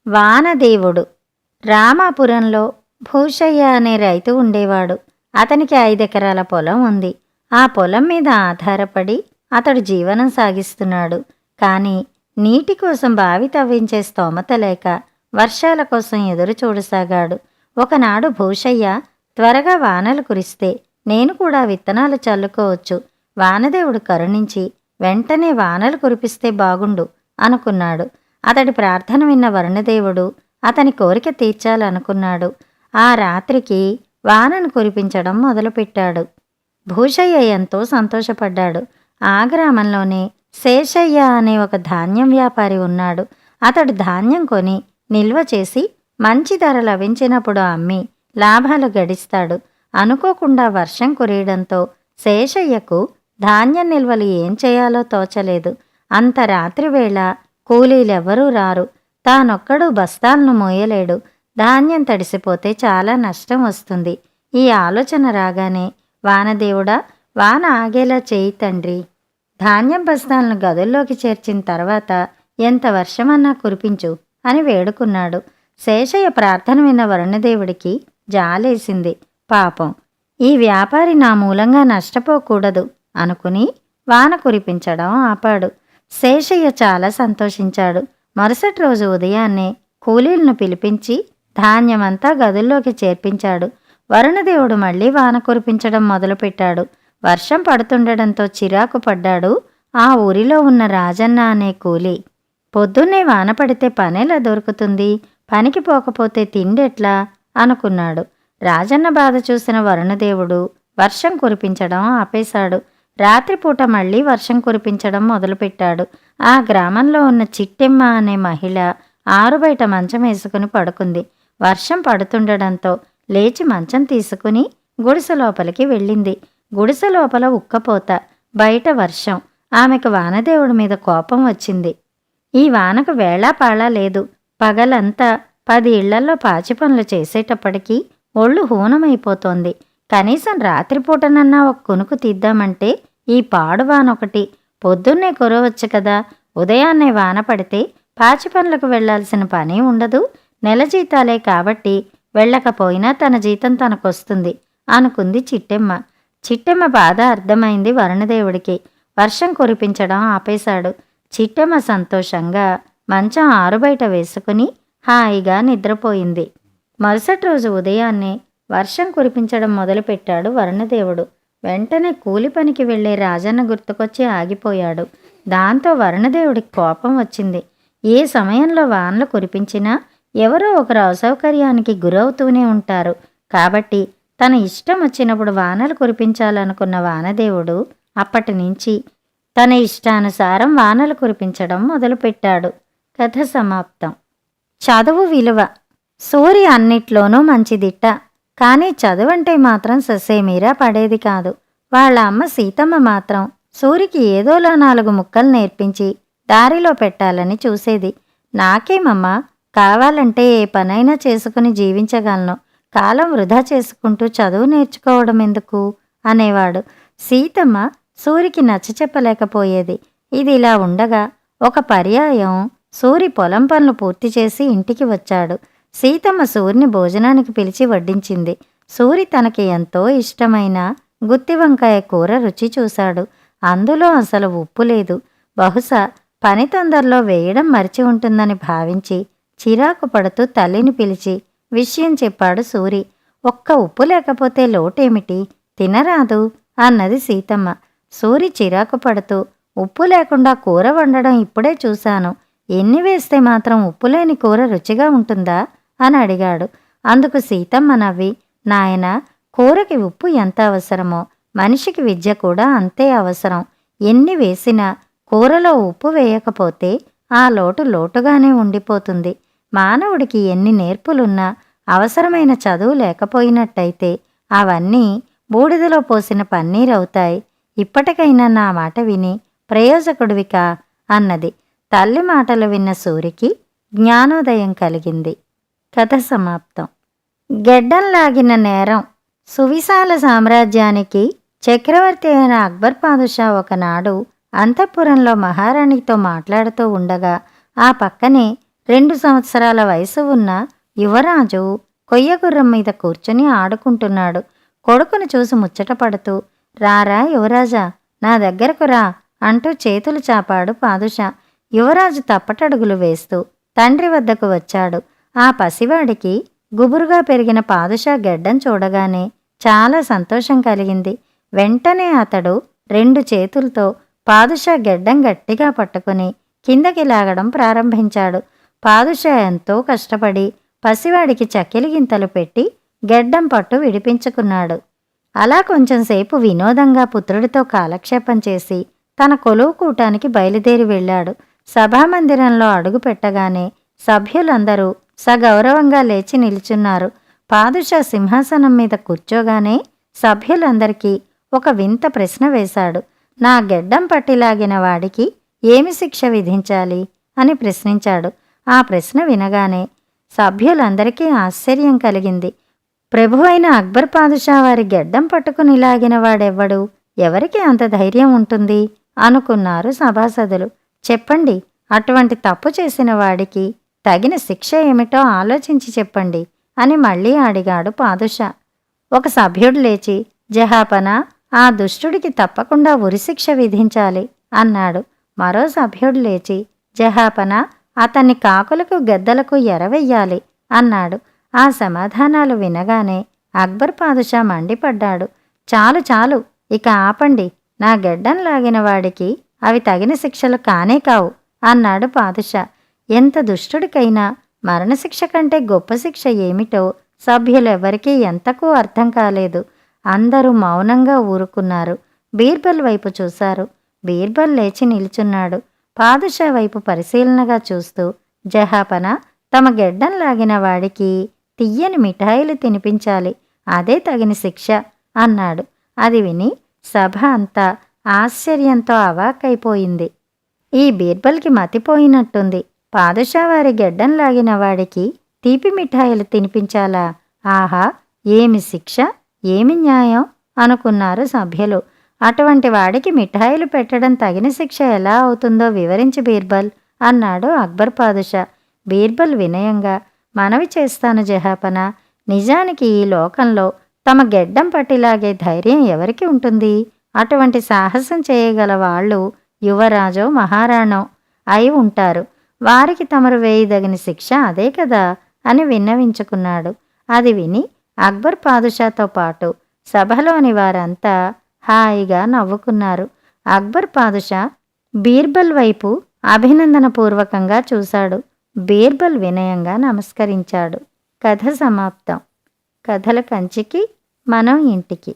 వానదేవుడు. రామాపురంలో భూషయ్య అనే రైతు ఉండేవాడు. అతనికి 5 ఎకరాల పొలం ఉంది. ఆ పొలం మీద ఆధారపడి అతడు జీవనం సాగిస్తున్నాడు. కానీ నీటి కోసం బావి తవ్వించే స్తోమత లేక వర్షాల కోసం ఎదురు చూడసాగాడు. ఒకనాడు భూషయ్య, త్వరగా వానలు కురిస్తే నేను కూడా విత్తనాలు చల్లుకోవచ్చు, వానదేవుడు కరుణించి వెంటనే వానలు కురిపిస్తే బాగుండు అనుకున్నాడు. అతడి ప్రార్థన విన్న వరుణదేవుడు అతని కోరిక తీర్చాలనుకున్నాడు. ఆ రాత్రికి వానను కురిపించడం మొదలుపెట్టాడు. భూషయ్య ఎంతో సంతోషపడ్డాడు. ఆ గ్రామంలోనే శేషయ్య అనే ఒక ధాన్యం వ్యాపారి ఉన్నాడు. అతడు ధాన్యం కొని నిల్వ చేసి మంచి ధర లభించినప్పుడు అమ్మి లాభాలు గడిస్తాడు. అనుకోకుండా వర్షం కురియడంతో శేషయ్యకు ధాన్యం నిల్వలు ఏం చేయాలో తోచలేదు. అంత రాత్రివేళ కూలీలెవ్వరూ రారు. తానొక్కడూ బస్తాలను మోయలేడు. ధాన్యం తడిసిపోతే చాలా నష్టం వస్తుంది. ఈ ఆలోచన రాగానే, వానదేవుడా, వాన ఆగేలా చేయి తండ్రి, ధాన్యం బస్తాలను గదుల్లోకి చేర్చిన తర్వాత ఎంత వర్షమన్నా కురిపించు అని వేడుకున్నాడు. శేషయ్య ప్రార్థన విన్న వరుణదేవుడికి జాలేసింది. పాపం, ఈ వ్యాపారి నా మూలంగా నష్టపోకూడదు అనుకుని వాన కురిపించడం ఆపాడు. శేషయ్య చాలా సంతోషించాడు. మరుసటి రోజు ఉదయాన్నే కూలీలను పిలిపించి ధాన్యమంతా గదుల్లోకి చేర్పించాడు. వరుణదేవుడు మళ్లీ వాన కురిపించడం మొదలుపెట్టాడు. వర్షం పడుతుండడంతో చిరాకు పడ్డాడు ఆ ఊరిలో ఉన్న రాజన్న అనే కూలీ. పొద్దున్నే వాన పడితే పనెలా దొరుకుతుంది, పనికి పోకపోతే తిండెట్లా అనుకున్నాడు. రాజన్న బాధ చూసిన వరుణదేవుడు వర్షం కురిపించడం ఆపేశాడు. రాత్రిపూట మళ్లీ వర్షం కురిపించడం మొదలుపెట్టాడు. ఆ గ్రామంలో ఉన్న చిట్టెమ్మ అనే మహిళ ఆరుబయట మంచం వేసుకుని పడుకుంది. వర్షం పడుతుండడంతో లేచి మంచం తీసుకుని గుడిసె లోపలికి వెళ్ళింది. గుడిసె లోపల ఉక్కపోత, బయట వర్షం. ఆమెకు వానదేవుడి మీద కోపం వచ్చింది. ఈ వానకు వేళాపాళా లేదు. పగలంతా 10 ఇళ్లల్లో పాచి పనులు చేసేటప్పటికీ ఒళ్ళు హూనమైపోతోంది. కనీసం రాత్రిపూటనన్నా ఒక కునుకు తీద్దామంటే ఈ పాడు వానొకటి. పొద్దున్నే కురవచ్చు కదా, ఉదయాన్నే వాన పడితే పాచి పనులకు వెళ్లాల్సిన పని ఉండదు. నెల జీతాలే కాబట్టి వెళ్ళకపోయినా తన జీతం తనకొస్తుంది అనుకుంది చిట్టెమ్మ. చిట్టెమ్మ బాధ అర్థమైంది వరుణదేవుడికి. వర్షం కురిపించడం ఆపేశాడు. చిట్టెమ్మ సంతోషంగా మంచం ఆరుబయట వేసుకుని హాయిగా నిద్రపోయింది. మరుసటి రోజు ఉదయాన్నే వర్షం కురిపించడం మొదలుపెట్టాడు వరుణదేవుడు. వెంటనే కూలి పనికి వెళ్లే రాజన్న గుర్తుకొచ్చి ఆగిపోయాడు. దాంతో వరుణదేవుడికి కోపం వచ్చింది. ఏ సమయంలో వానలు కురిపించినా ఎవరో ఒకరు అసౌకర్యానికి గురవుతూనే ఉంటారు. కాబట్టి తన ఇష్టం వచ్చినప్పుడు వానలు కురిపించాలనుకున్న వానదేవుడు అప్పటినుంచి తన ఇష్టానుసారం వానలు కురిపించడం మొదలుపెట్టాడు. కథ సమాప్తం. చదువు విలువ. సూరి అన్నిట్లోనూ మంచిదిట్ట. కానీ చదువంటే మాత్రం ససేమీరా పడేది కాదు. వాళ్ళ అమ్మ సీతమ్మ మాత్రం సూరికి ఏదోలా 4 ముక్కలు నేర్పించి దారిలో పెట్టాలని చూసేది. నాకేమమ్మా, కావాలంటే ఏ పనైనా చేసుకుని జీవించగలను, కాలం వృధా చేసుకుంటూ చదువు నేర్చుకోవడం ఎందుకు అనేవాడు. సీతమ్మ సూరికి నచ్చచెప్పలేకపోయేది. ఇది ఇలా ఉండగా ఒక పర్యాయం సూరి పొలం పనులు పూర్తి చేసి ఇంటికి వచ్చాడు. సీతమ్మ సూరిని భోజనానికి పిలిచి వడ్డించింది. సూరి తనకి ఎంతో ఇష్టమైన గుత్తి వంకాయ కూర రుచి చూశాడు. అందులో అసలు ఉప్పు లేదు. బహుశా పని తొందరలో వేయడం మరిచి ఉంటుందని భావించి చిరాకు పడుతూ తల్లిని పిలిచి విషయం చెప్పాడు సూరి. ఒక్క ఉప్పు లేకపోతే లోటేమిటి, తినరాదు అన్నది సీతమ్మ. సూరి చిరాకు పడుతూ, ఉప్పు లేకుండా కూర వండడం ఇప్పుడే చూశాను, ఎన్ని వేస్తే మాత్రం ఉప్పులేని కూర రుచిగా ఉంటుందా అని అడిగాడు. అందుకు సీతమ్మ నవ్వి, నాయనా, కూరకి ఉప్పు ఎంత అవసరమో మనిషికి విద్య కూడా అంతే అవసరం. ఎన్ని వేసినా కూరలో ఉప్పు వేయకపోతే ఆ లోటు లోటుగానే ఉండిపోతుంది. మానవుడికి ఎన్ని నేర్పులున్నా అవసరమైన చదువు లేకపోయినట్టయితే అవన్నీ బూడిదలో పోసిన పన్నీరవుతాయి. ఇప్పటికైనా నా మాట విని ప్రయోజకుడివికా అన్నది. తల్లి మాటలు విన్న సూరికి జ్ఞానోదయం కలిగింది. కథ సమాప్తం. గెడ్డంలాగిన నేరం. సువిశాల సామ్రాజ్యానికి చక్రవర్తి అయిన అక్బర్ పాదుషా ఒకనాడు అంతఃపురంలో మహారాణితో మాట్లాడుతూ ఉండగా ఆ పక్కనే 2 సంవత్సరాల వయసు ఉన్న యువరాజు కొయ్యగుర్రం మీద కూర్చుని ఆడుకుంటున్నాడు. కొడుకును చూసి ముచ్చటపడుతూ, రారా యువరాజా, నా దగ్గరకు రా అంటూ చేతులు చాపాడు పాదుషా. యువరాజు తప్పటడుగులు వేస్తూ తండ్రి వద్దకు వచ్చాడు. ఆ పసివాడికి గుబురుగా పెరిగిన పాదుషా గెడ్డం చూడగానే చాలా సంతోషం కలిగింది. వెంటనే అతడు 2 చేతులతో పాదుషా గెడ్డం గట్టిగా పట్టుకుని కిందకి లాగడం ప్రారంభించాడు. పాదుషా ఎంతో కష్టపడి పసివాడికి చక్కెలి గింతలు పెట్టి గెడ్డం పట్టు విడిపించుకున్నాడు. అలా కొంచెంసేపు వినోదంగా పుత్రుడితో కాలక్షేపం చేసి తన కొలువు కూటానికి బయలుదేరి వెళ్ళాడు. సభామందిరంలో అడుగు పెట్టగానే సభ్యులందరూ సగౌరవంగా లేచి నిల్చున్నారు. పాదుషా సింహాసనం మీద కూర్చోగానే సభ్యులందరికీ ఒక వింత ప్రశ్న వేశాడు. నా గెడ్డం పట్టిలాగిన వాడికి ఏమి శిక్ష విధించాలి అని ప్రశ్నించాడు. ఆ ప్రశ్న వినగానే సభ్యులందరికీ ఆశ్చర్యం కలిగింది. ప్రభువైన అక్బర్ పాదుషా వారి గెడ్డం పట్టుకుని లాగిన వాడెవ్వడు? ఎవరికి అంత ధైర్యం ఉంటుంది అనుకున్నారు సభాసదులు. చెప్పండి, అటువంటి తప్పు చేసిన వాడికి తగిన శిక్ష ఏమిటో ఆలోచించి చెప్పండి అని మళ్ళీ అడిగాడు పాదుషా. ఒక సభ్యుడు లేచి, జహాపనా, ఆ దుష్టుడికి తప్పకుండా ఉరిశిక్ష విధించాలి అన్నాడు. మరో సభ్యుడు లేచి, జహాపనా, అతన్ని కాకులకు గద్దలకు ఎరవెయ్యాలి అన్నాడు. ఆ సమాధానాలు వినగానే అక్బర్ పాదుషా మండిపడ్డాడు. చాలు చాలు, ఇక ఆపండి. నా గెడ్డం లాగిన వాడికి అవి తగిన శిక్షలు కానే కావు అన్నాడు పాదుషా. ఎంత దుష్టుడికైనా మరణశిక్ష కంటే గొప్ప శిక్ష ఏమిటో సభ్యులెవ్వరికీ ఎంతకూ అర్థం కాలేదు. అందరూ మౌనంగా ఊరుకున్నారు. బీర్బల్ వైపు చూశారు. బీర్బల్ లేచి నిల్చున్నాడు. పాదుషా వైపు పరిశీలనగా చూస్తూ, జహాపన, తమ గెడ్డం లాగిన వాడికి తియ్యని మిఠాయిలు తినిపించాలి, అదే తగిన శిక్ష అన్నాడు. అది విని సభ అంతా ఆశ్చర్యంతో అవాక్కైపోయింది. ఈ బీర్బల్కి మతిపోయినట్టుంది. పాదుషా వారి గెడ్డం లాగిన వాడికి తీపి మిఠాయిలు తినిపించాలా? ఆహా, ఏమి శిక్ష, ఏమి న్యాయం అనుకున్నారు సభ్యులు. అటువంటి వాడికి మిఠాయిలు పెట్టడం తగిన శిక్ష ఎలా అవుతుందో వివరించి బీర్బల్ అన్నాడు అక్బర్ పాదుషా. బీర్బల్ వినయంగా, మనవి చేస్తాను జహాపన, నిజానికి ఈ లోకంలో తమ గెడ్డం పట్టిలాగే ధైర్యం ఎవరికి ఉంటుంది? అటువంటి సాహసం చేయగల వాళ్ళు యువరాజో మహారాణో అయి ఉంటారు. వారికి తమరు వేయదగిన శిక్ష అదే కదా అని విన్నవించుకున్నాడు. అది విని అక్బర్ పాదుషాతో పాటు సభలోని వారంతా హాయిగా నవ్వుకున్నారు. అక్బర్ పాదుషా బీర్బల్ వైపు అభినందనపూర్వకంగా చూశాడు. బీర్బల్ వినయంగా నమస్కరించాడు. కథ సమాప్తం. కథల కంచికి మనం ఇంటికి.